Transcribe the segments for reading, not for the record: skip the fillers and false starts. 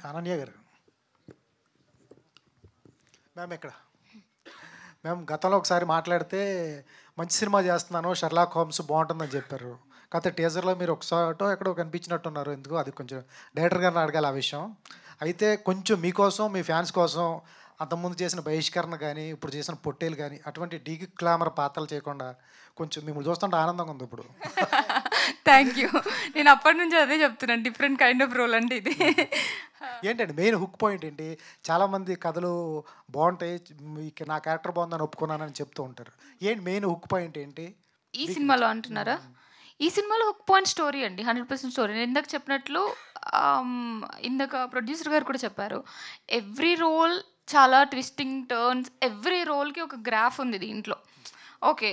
అనన్య గారు మ్యామ్ ఇక్కడ మేము గతంలో ఒకసారి మాట్లాడితే మంచి సినిమా చేస్తున్నాను, షెర్లాక్ హోమ్స్ బాగుంటుందని చెప్పారు. కాకపోతే టీజర్లో మీరు ఒకసారిటో ఎక్కడో కనిపించినట్టున్నారు. ఎందుకు అది కొంచెం డైరెక్టర్ గారిని అడగాలి ఆ విషయం. అయితే కొంచెం మీకోసం, మీ ఫ్యాన్స్ కోసం అంతకుముందు చేసిన బహిష్కరణ కానీ, ఇప్పుడు చేసిన పొట్టేలు కానీ అటువంటి డీకి క్లామర్ పాత్రలు చేయకుండా కొంచెం మిమ్మల్ని చూస్తుంటే ఆనందంగా ఉంది ఇప్పుడు. Thank you. నేను అప్పటి నుంచి అదే చెప్తున్నాను, డిఫరెంట్ కైండ్ ఆఫ్ రోల్ అంటే ఇది. ఏంటండి మెయిన్ హుక్ పాయింట్ ఏంటి? చాలామంది కథలు బాగుంటాయి, నా క్యారెక్టర్ బాగుందని ఒప్పుకున్నానని చెప్తూ ఉంటారు. ఏంటి మెయిన్ హుక్ పాయింట్ ఏంటి ఈ సినిమాలో అంటున్నారా? ఈ సినిమాలో హుక్ పాయింట్ స్టోరీ అండి, 100% స్టోరీ. నేను ఇందాక చెప్పినట్లు ఇందాక ప్రొడ్యూసర్ గారు కూడా చెప్పారు, ఎవ్రీ రోల్ చాలా ట్విస్టింగ్ టర్న్స్, ఎవ్రీ రోల్కి ఒక గ్రాఫ్ ఉంది దీంట్లో. ఓకే,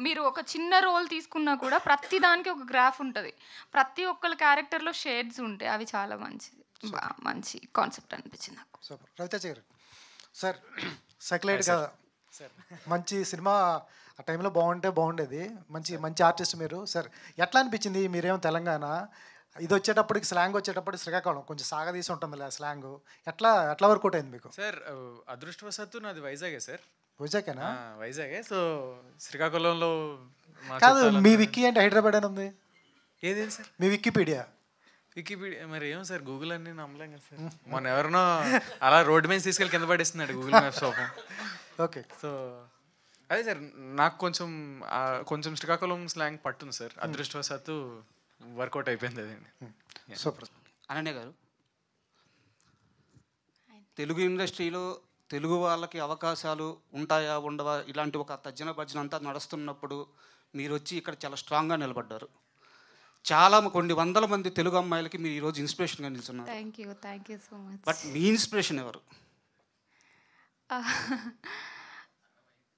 మీరు ఒక చిన్న రోల్ తీసుకున్నా కూడా ప్రతి దానికి ఒక గ్రాఫ్ ఉంటుంది, ప్రతి ఒక్కళ్ళ క్యారెక్టర్లో షేడ్స్ ఉంటాయి. అవి చాలా మంచి కాన్సెప్ట్ అనిపించింది నాకు. సూపర్. రవితేజ గారు సార్, సెక్లైట్ కదా మంచి సినిమా, ఆ టైంలో బాగుండేది. మంచి ఆర్టిస్ట్ మీరు సార్. ఎట్లా అనిపించింది? మీరేమో తెలంగాణ, ఇది వచ్చేటప్పటికి స్లాంగ్ వచ్చేటప్పటికి శ్రీకాకుళం కొంచెం సాగదీసి ఉంటుంది స్లాంగ్. ఎట్లా వర్కౌట్ అయింది మీకు? సార్ అదృష్టవశాత్తు నాది వైజాగే సార్. వైజాగేనా? వైజాగే. సో శ్రీకాకుళంలో కాదు, మీ విక్కీ అంటే హైదరాబాద్ అని ఉంది. ఏదేంటి సార్ మీ వికీపీడియా మరి ఏమో సార్, గూగుల్ అన్ని నమ్మలేం కదా సార్. మొన్న ఎవరినో అలా రోడ్డు మీద తీసుకెళ్ళి కింద పడేస్తున్నాడు Google maps open. Okay. So అదే సార్, నాకు కొంచెం శ్రీకాకుళం స్లాంగ్ పట్టుంది సార్. అదృష్టవశాత్తు వర్కౌట్ అయిపోయింది అదండి. సూపర్. అనన్య గారు, తెలుగు ఇండస్ట్రీలో తెలుగు వాళ్ళకి అవకాశాలు ఉంటాయా ఉండవా ఇలాంటి ఒక తర్జన భర్జన అంతా నడుస్తున్నప్పుడు మీరు వచ్చి ఇక్కడ చాలా స్ట్రాంగ్గా నిలబడ్డారు. కొన్ని వందల మంది తెలుగు అమ్మాయిలకి మీరు ఈరోజు ఇన్స్పిరేషన్గా నిలుస్తున్నారు. Thank you so much. But మీ ఇన్స్పిరేషన్ ఎవరు?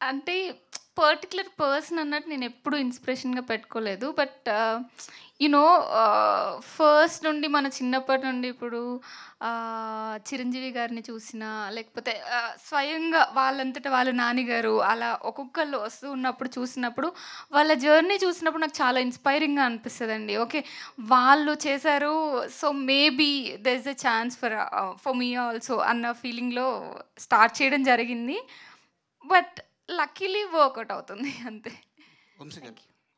అంటే పర్టికులర్ పర్సన్ అన్నట్టు నేను ఎప్పుడు ఇన్స్పిరేషన్గా పెట్టుకోలేదు. బట్ యునో ఫస్ట్ నుండి మన చిన్నప్పటి నుండి ఇప్పుడు చిరంజీవి గారిని చూసినా, లేకపోతే స్వయంగా వాళ్ళంతటా వాళ్ళ నాన్నగారు అలా ఒక్కొక్కళ్ళు వస్తూ ఉన్నప్పుడు చూసినప్పుడు, వాళ్ళ జర్నీ చూసినప్పుడు నాకు చాలా ఇన్స్పైరింగ్గా అనిపిస్తుందండి. ఓకే, వాళ్ళు చేశారు, so maybe there is a chance for me also అన్న ఫీలింగ్లో స్టార్ట్ చేయడం జరిగింది. బట్ లక్కీలీ వర్కౌట్ అవుతుంది అంతే. వంశీ గారు.